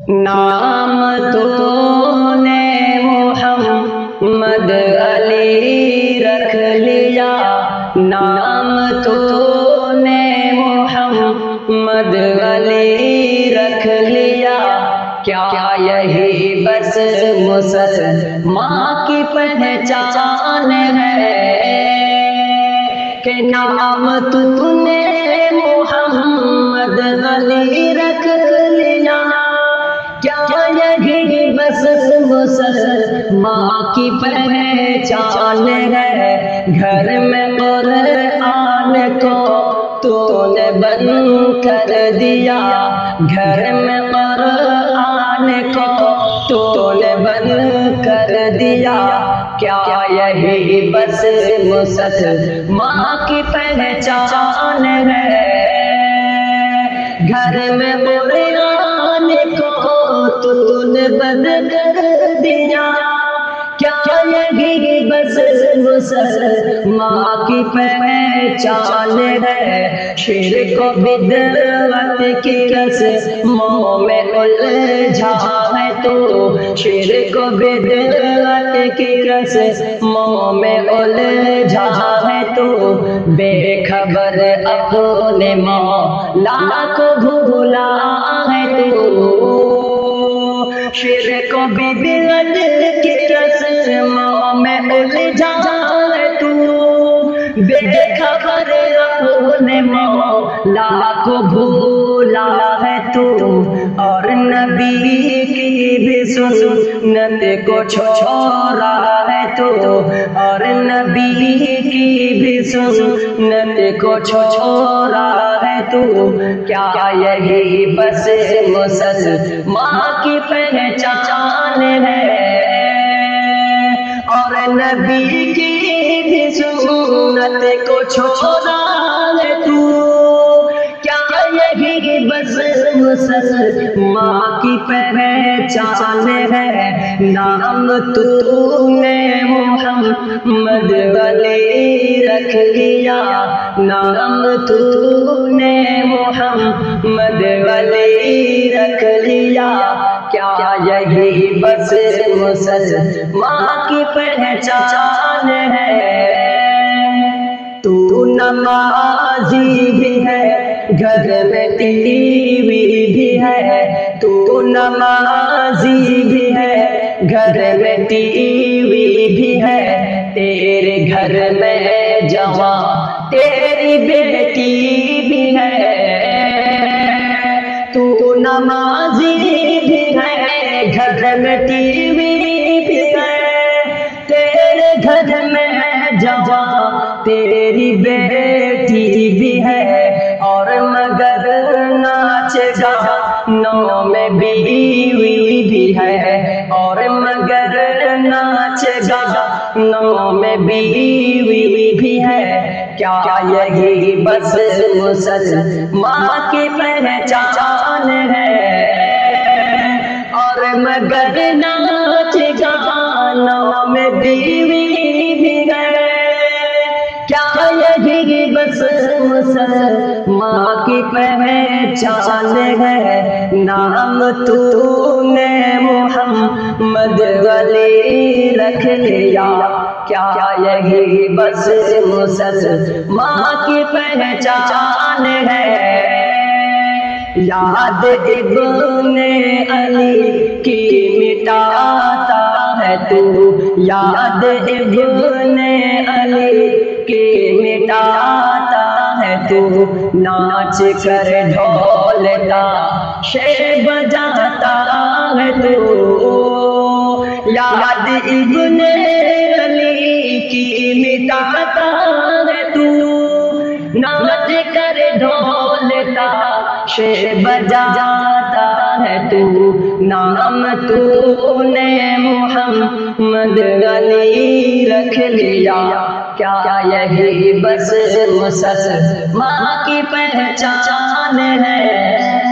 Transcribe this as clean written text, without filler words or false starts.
نام تو نے محمد علی رکھ لیا، نام تو نے محمد علی رکھ لیا، کیا یہی بس مسلمان کی پہچان ہے کہ نام تو نے محمد علی رکھ لیا، کیا یہی بس مسلمان کی پہچان ہے؟ گھر میں قرآن کو تو نے بند کر دیا، گھر میں قرآن کو تو نے بند کر دیا، کیا یہی بس مسلمان کی پہچان ہے؟ گھر میں قرآن کو تو نے بند کر دیا، کیا یہی بس مسلمان کی پہچان ہے؟ شرک و بدعت کی رسموں میں الجھا ہے تو، شرک و بدعت کی رسموں میں الجھا ہے تو، بے خبر اپنے مولا کو بھولا ہے تو، شرک و بدعت کی رسموں میں الجھا ہے تو، بے خبر اپنے مولا کو بھولا ہے تو، اور نبی کی بھی سنت کو چھوڑا ہے تو، اور نبی کی بھی سنت کو چھوڑا ہے تو، کیا یہی بس مسلمان کی پہچان ہے؟ اور نبی کی بھی سنت کو چھوڑا ہے تو، کیا یہی بس مسلمان کی پہچان ہے؟ نام تو نے محمد علی رکھ لیا، نام تو نے محمد علی رکھ لیا، کیا یہی بس مسلمان کی پہچان ہے؟ تو نمازی بھی ہے، گھر میں ٹی وی بھی ہے، تو نمازی بھی ہے، گھر میں ٹی وی بھی ہے، تیرے گھر میں جوان تیری بیٹی بھی ہے، تو نمازی بھی ہے، گھر میں ٹی وی بھی ہے، تیرے گھر میں جوان تیری بیٹی بھی ہے، اور مگر ناچے گانوں میں بیوی بھی ہے، اور مگر ناچے گانوں میں بیوی بھی ہے، کیا یہی بس مسلمان کی پہچان ہے؟ اور مگر ناچے گانوں میں بیوی بھی ہے، کیا یہی بس مسلمان کی پہچان ہے؟ نام تو نے محمد علی رکھ لیا، کیا یہی بس مسلمان کی پہچان ہے؟ یاد ابن علی کی مٹاتا ہے تو، یاد ابن علی کی مٹاتا ہے تو، ناچ کر ڈھولتا شے بجاتا ہے تو، یاد ابن علی کی مٹاتا ہے تو، ناچ کر ڈھولتا شے بجاتا ہے تو، نام تو نے محمد علی رکھ لیا، کیا یہی بس مسلمان کی پہچان ہے؟